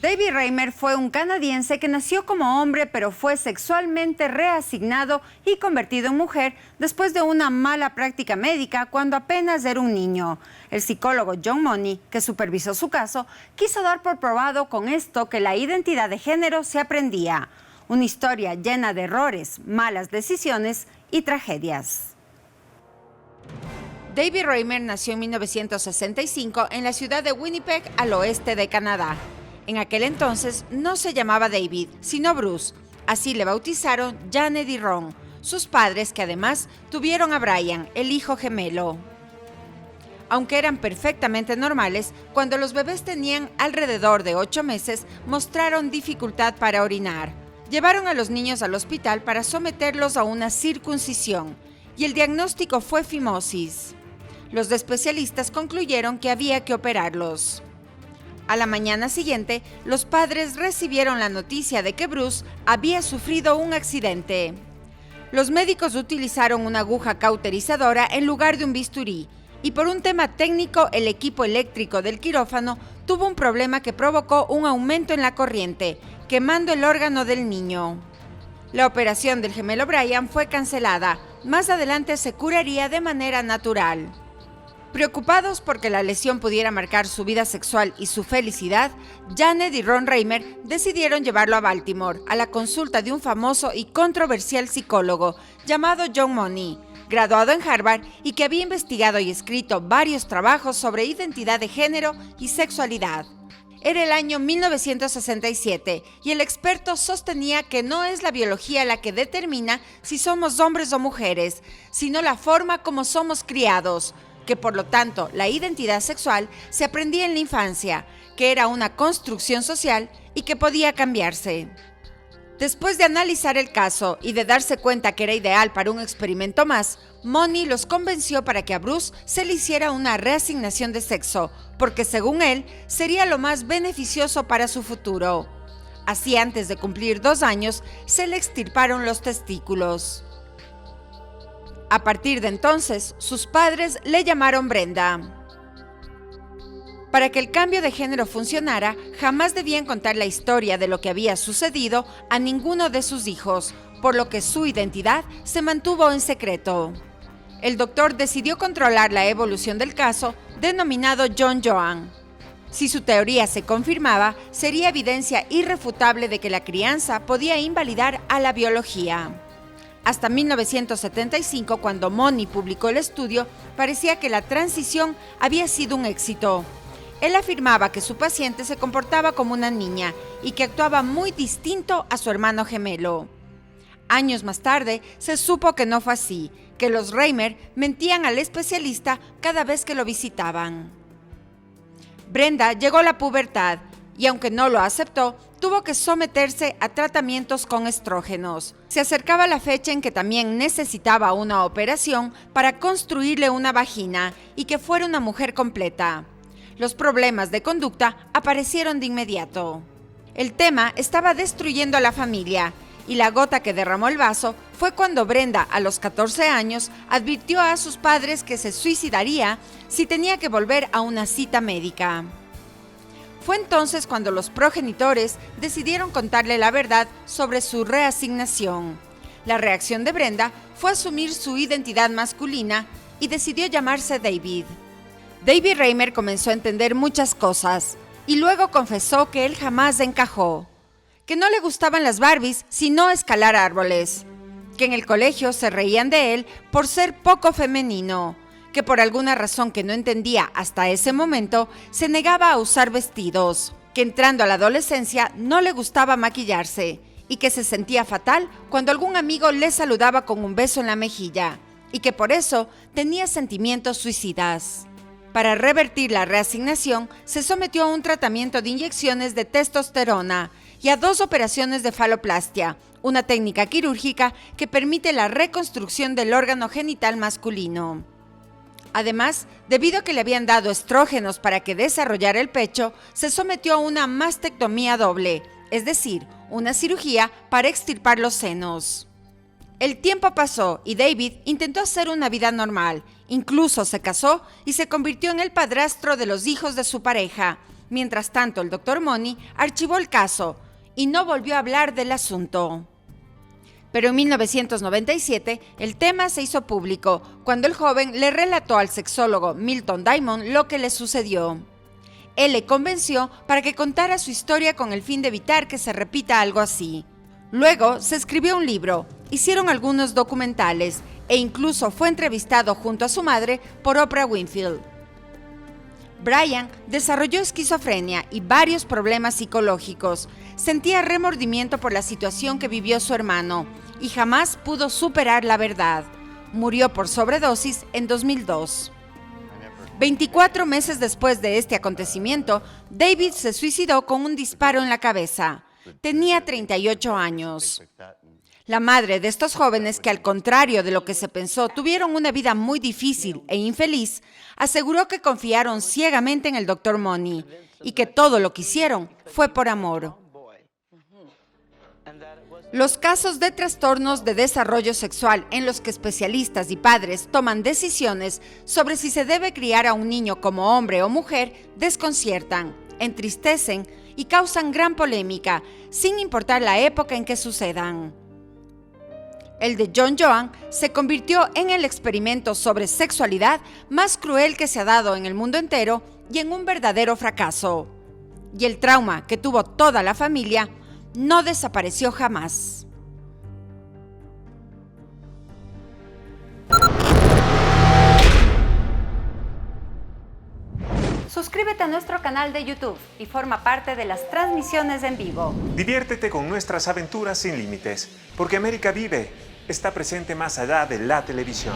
David Reimer fue un canadiense que nació como hombre pero fue sexualmente reasignado y convertido en mujer después de una mala práctica médica cuando apenas era un niño. El psicólogo John Money, que supervisó su caso, quiso dar por probado con esto que la identidad de género se aprendía. Una historia llena de errores, malas decisiones y tragedias. David Reimer nació en 1965 en la ciudad de Winnipeg, al oeste de Canadá. En aquel entonces no se llamaba David, sino Bruce. Así le bautizaron Janet y Ron, sus padres que además tuvieron a Brian, el hijo gemelo. Aunque eran perfectamente normales, cuando los bebés tenían alrededor de 8 meses, mostraron dificultad para orinar. Llevaron a los niños al hospital para someterlos a una circuncisión y el diagnóstico fue fimosis. Los especialistas concluyeron que había que operarlos. A la mañana siguiente, los padres recibieron la noticia de que Bruce había sufrido un accidente. Los médicos utilizaron una aguja cauterizadora en lugar de un bisturí, y por un tema técnico, el equipo eléctrico del quirófano tuvo un problema que provocó un aumento en la corriente, quemando el órgano del niño. La operación del gemelo Brian fue cancelada. Más adelante se curaría de manera natural. Preocupados porque la lesión pudiera marcar su vida sexual y su felicidad, Janet y Ron Reimer decidieron llevarlo a Baltimore a la consulta de un famoso y controversial psicólogo llamado John Money, graduado en Harvard y que había investigado y escrito varios trabajos sobre identidad de género y sexualidad. Era el año 1967 y el experto sostenía que no es la biología la que determina si somos hombres o mujeres, sino la forma como somos criados, que por lo tanto la identidad sexual se aprendía en la infancia, que era una construcción social y que podía cambiarse. Después de analizar el caso y de darse cuenta que era ideal para un experimento más, Money los convenció para que a Bruce se le hiciera una reasignación de sexo, porque según él sería lo más beneficioso para su futuro. Así, antes de cumplir 2 años, se le extirparon los testículos. A partir de entonces, sus padres le llamaron Brenda. Para que el cambio de género funcionara, jamás debían contar la historia de lo que había sucedido a ninguno de sus hijos, por lo que su identidad se mantuvo en secreto. El doctor decidió controlar la evolución del caso, denominado John Joan. Si su teoría se confirmaba, sería evidencia irrefutable de que la crianza podía invalidar a la biología. Hasta 1975, cuando Money publicó el estudio, parecía que la transición había sido un éxito. Él afirmaba que su paciente se comportaba como una niña y que actuaba muy distinto a su hermano gemelo. Años más tarde, se supo que no fue así, que los Reimer mentían al especialista cada vez que lo visitaban. Brenda llegó a la pubertad y, aunque no lo aceptó, tuvo que someterse a tratamientos con estrógenos. Se acercaba la fecha en que también necesitaba una operación para construirle una vagina y que fuera una mujer completa. Los problemas de conducta aparecieron de inmediato. El tema estaba destruyendo a la familia y la gota que derramó el vaso fue cuando Brenda, a los 14 años, advirtió a sus padres que se suicidaría si tenía que volver a una cita médica. Fue entonces cuando los progenitores decidieron contarle la verdad sobre su reasignación. La reacción de Brenda fue asumir su identidad masculina y decidió llamarse David. David Reimer comenzó a entender muchas cosas y luego confesó que él jamás encajó, que no le gustaban las Barbies sino escalar árboles, que en el colegio se reían de él por ser poco femenino, que por alguna razón que no entendía hasta ese momento se negaba a usar vestidos, que entrando a la adolescencia no le gustaba maquillarse y que se sentía fatal cuando algún amigo le saludaba con un beso en la mejilla y que por eso tenía sentimientos suicidas. Para revertir la reasignación, se sometió a un tratamiento de inyecciones de testosterona y a 2 operaciones de faloplastia, una técnica quirúrgica que permite la reconstrucción del órgano genital masculino. Además, debido a que le habían dado estrógenos para que desarrollara el pecho, se sometió a una mastectomía doble, es decir, una cirugía para extirpar los senos. El tiempo pasó y David intentó hacer una vida normal, incluso se casó y se convirtió en el padrastro de los hijos de su pareja, Mientras tanto, el Dr. Money archivó el caso y no volvió a hablar del asunto. Pero en 1997, el tema se hizo público cuando el joven le relató al sexólogo Milton Diamond lo que le sucedió. Él le convenció para que contara su historia con el fin de evitar que se repita algo así. Luego se escribió un libro, hicieron algunos documentales e incluso fue entrevistado junto a su madre por Oprah Winfrey. Brian desarrolló esquizofrenia y varios problemas psicológicos. Sentía remordimiento por la situación que vivió su hermano y jamás pudo superar la verdad. Murió por sobredosis en 2002. 24 meses después de este acontecimiento, David se suicidó con un disparo en la cabeza. Tenía 38 años. La madre de estos jóvenes, que al contrario de lo que se pensó, tuvieron una vida muy difícil e infeliz, aseguró que confiaron ciegamente en el Dr. Money y que todo lo que hicieron fue por amor. Los casos de trastornos de desarrollo sexual en los que especialistas y padres toman decisiones sobre si se debe criar a un niño como hombre o mujer desconciertan, entristecen y causan gran polémica, sin importar la época en que sucedan. El de John Joan se convirtió en el experimento sobre sexualidad más cruel que se ha dado en el mundo entero y en un verdadero fracaso. Y el trauma que tuvo toda la familia no desapareció jamás. Suscríbete a nuestro canal de YouTube y forma parte de las transmisiones en vivo. Diviértete con nuestras aventuras sin límites, porque América Vive está presente más allá de la televisión.